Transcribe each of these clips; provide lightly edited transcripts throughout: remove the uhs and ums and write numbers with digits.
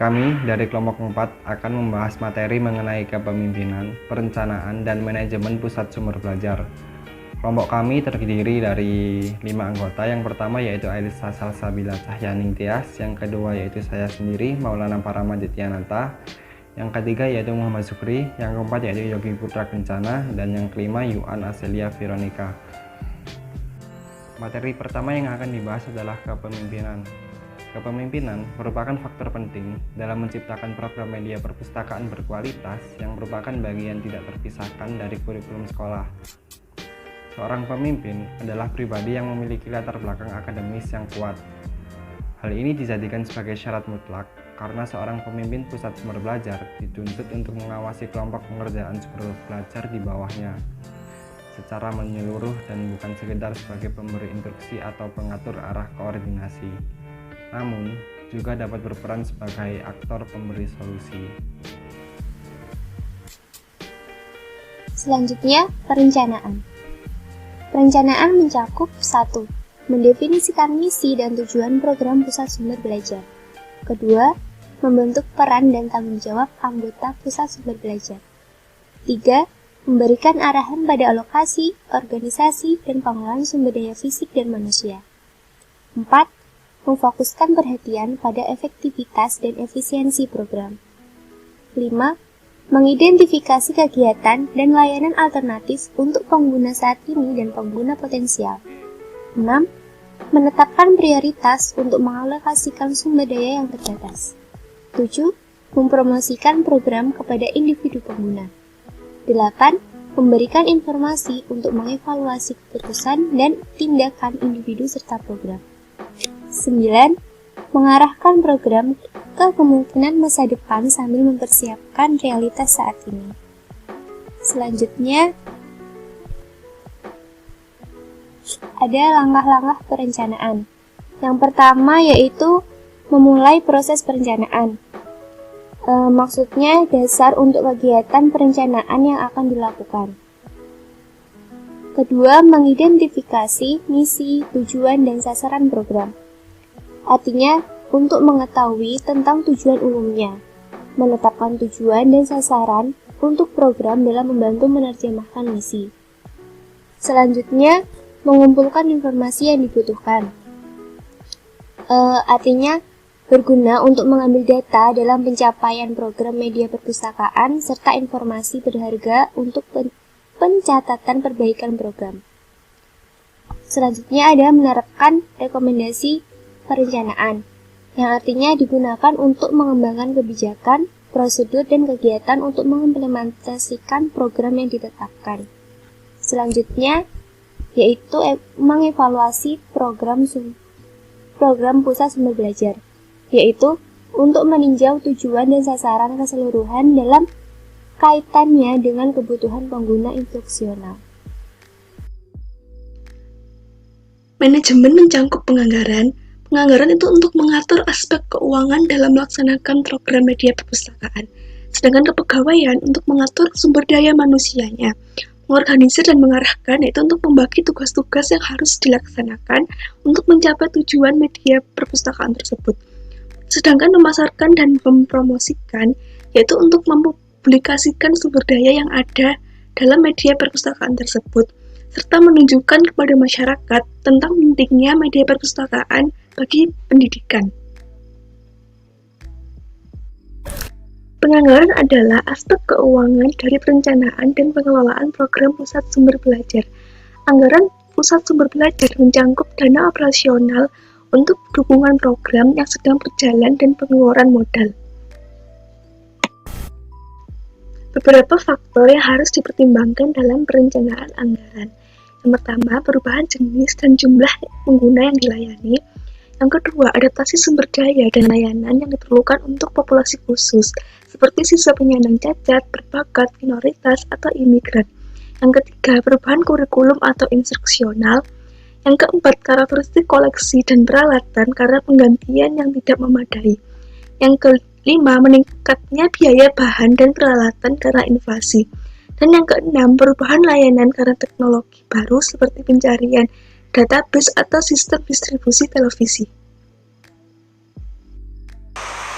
Kami dari kelompok 4 akan membahas materi mengenai kepemimpinan, perencanaan, dan manajemen pusat sumber belajar. Kelompok kami terdiri dari 5 anggota. Yang pertama yaitu Ailisa Salsabila Cahyaning Tias, yang kedua yaitu saya sendiri, Maulana Paramadityananta, yang ketiga yaitu Muhammad Sukri, yang keempat yaitu Yogi Putra Kencana, dan yang kelima Yuan Aselia Veronica. Materi pertama yang akan dibahas adalah kepemimpinan. Kepemimpinan merupakan faktor penting dalam menciptakan program media perpustakaan berkualitas yang merupakan bagian tidak terpisahkan dari kurikulum sekolah. Seorang pemimpin adalah pribadi yang memiliki latar belakang akademis yang kuat. Hal ini dijadikan sebagai syarat mutlak karena seorang pemimpin pusat sumber belajar dituntut untuk mengawasi kelompok pengerjaan sumber belajar di bawahnya secara menyeluruh dan bukan sekedar sebagai pemberi instruksi atau pengatur arah koordinasi, namun juga dapat berperan sebagai aktor pemberi solusi. Selanjutnya, perencanaan. Perencanaan mencakup 1. Mendefinisikan misi dan tujuan program pusat sumber belajar. Kedua, membentuk peran dan tanggung jawab anggota pusat sumber belajar. 3. Memberikan arahan pada alokasi, organisasi, dan pengelolaan sumber daya fisik dan manusia. 4. Memfokuskan perhatian pada efektivitas dan efisiensi program. 5. Mengidentifikasi kegiatan dan layanan alternatif untuk pengguna saat ini dan pengguna potensial. 6. Menetapkan prioritas untuk mengalokasikan sumber daya yang terbatas. 7. Mempromosikan program kepada individu pengguna. 8. Memberikan informasi untuk mengevaluasi keputusan dan tindakan individu serta program. 9. Mengarahkan program ke kemungkinan masa depan sambil mempersiapkan realitas saat ini. Selanjutnya, ada langkah-langkah perencanaan. Yang pertama yaitu memulai proses perencanaan. Maksudnya dasar untuk kegiatan perencanaan yang akan dilakukan. Kedua, mengidentifikasi misi, tujuan, dan sasaran program. Artinya, untuk mengetahui tentang tujuan umumnya, menetapkan tujuan dan sasaran untuk program dalam membantu menerjemahkan misi. Selanjutnya, mengumpulkan informasi yang dibutuhkan. Artinya, berguna untuk mengambil data dalam pencapaian program media perpustakaan serta informasi berharga untuk pencatatan perbaikan program. Selanjutnya ada menerapkan rekomendasi perencanaan, yang artinya digunakan untuk mengembangkan kebijakan, prosedur, dan kegiatan untuk mengimplementasikan program yang ditetapkan. Selanjutnya, yaitu mengevaluasi program pusat sumber belajar, yaitu untuk meninjau tujuan dan sasaran keseluruhan dalam kaitannya dengan kebutuhan pengguna instruksional. Manajemen mencangkup penganggaran. Penganggaran itu untuk mengatur aspek keuangan dalam melaksanakan program media perpustakaan. Sedangkan kepegawaian untuk mengatur sumber daya manusianya, mengorganisir dan mengarahkan, yaitu untuk membagi tugas-tugas yang harus dilaksanakan untuk mencapai tujuan media perpustakaan tersebut. Sedangkan memasarkan dan mempromosikan, yaitu untuk mempublikasikan sumber daya yang ada dalam media perpustakaan tersebut, serta menunjukkan kepada masyarakat tentang pentingnya media perpustakaan bagi pendidikan. Penganggaran adalah aspek keuangan dari perencanaan dan pengelolaan program pusat sumber belajar. Anggaran pusat sumber belajar mencangkup dana operasional untuk dukungan program yang sedang berjalan dan pengeluaran modal. Beberapa faktor yang harus dipertimbangkan dalam perencanaan anggaran. Yang pertama, perubahan jenis dan jumlah pengguna yang dilayani. Yang kedua, adaptasi sumber daya dan layanan yang diperlukan untuk populasi khusus, seperti siswa penyandang cacat, berbakat, minoritas, atau imigran. Yang ketiga, perubahan kurikulum atau instruksional. Yang keempat, karakteristik koleksi dan peralatan karena penggantian yang tidak memadai. Yang kelima, meningkatnya biaya bahan dan peralatan karena inflasi. Dan yang keenam, perubahan layanan karena teknologi baru seperti pencarian database atau sistem distribusi televisi.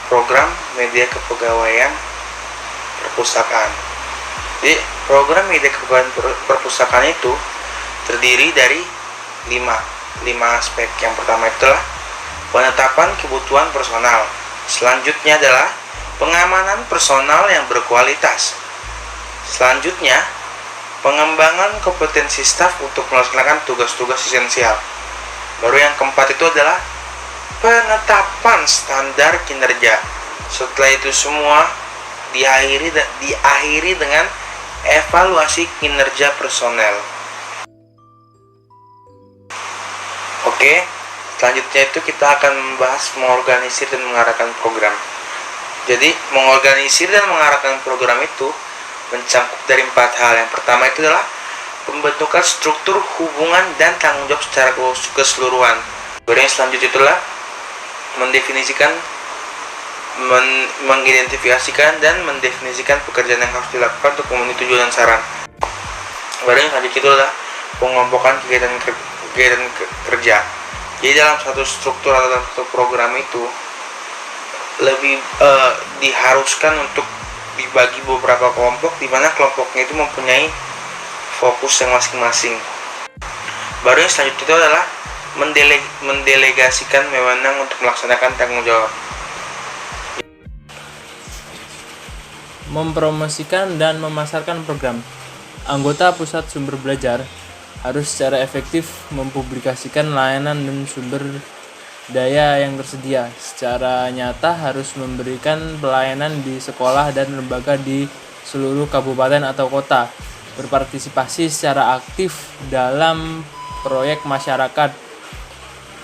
program media kepegawaian perpustakaan. Jadi program media kepegawaian perpustakaan itu terdiri dari 5 aspek. Yang pertama itulah penetapan kebutuhan personal. Selanjutnya adalah pengamanan personal yang berkualitas. Selanjutnya, pengembangan kompetensi staf untuk melaksanakan tugas-tugas esensial. Baru yang keempat itu adalah penetapan standar kinerja. Setelah itu semua diakhiri dengan evaluasi kinerja personel. Oke, selanjutnya itu kita akan membahas mengorganisir dan mengarahkan program. Jadi, mengorganisir dan mengarahkan program itu mencakup dari 4 hal. Yang pertama itu adalah pembentukan struktur hubungan dan tanggung jawab secara keseluruhan. Kemudian yang selanjutnya itulah mendefinisikan, mengidentifikasikan dan mendefinisikan pekerjaan yang harus dilakukan untuk memenuhi tujuan dan saran. Kemudian yang selanjutnya itu adalah pengompokan kegiatan kerja. Jadi dalam satu struktur atau dalam satu program itu lebih diharuskan untuk dibagi beberapa kelompok, di mana kelompoknya itu mempunyai fokus yang masing-masing. Baru yang selanjutnya itu adalah mendelegasikan wewenang untuk melaksanakan tanggung jawab. Mempromosikan dan memasarkan program. Anggota pusat sumber belajar harus secara efektif mempublikasikan layanan dan sumber daya yang tersedia. Secara nyata harus memberikan pelayanan di sekolah dan lembaga di seluruh kabupaten atau kota. Berpartisipasi secara aktif dalam proyek masyarakat.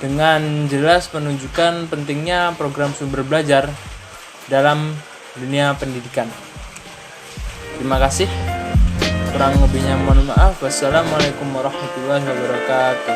Dengan jelas menunjukkan pentingnya program sumber belajar dalam dunia pendidikan. Terima kasih. Kurang lebihnya mohon maaf. Wassalamualaikum warahmatullahi wabarakatuh.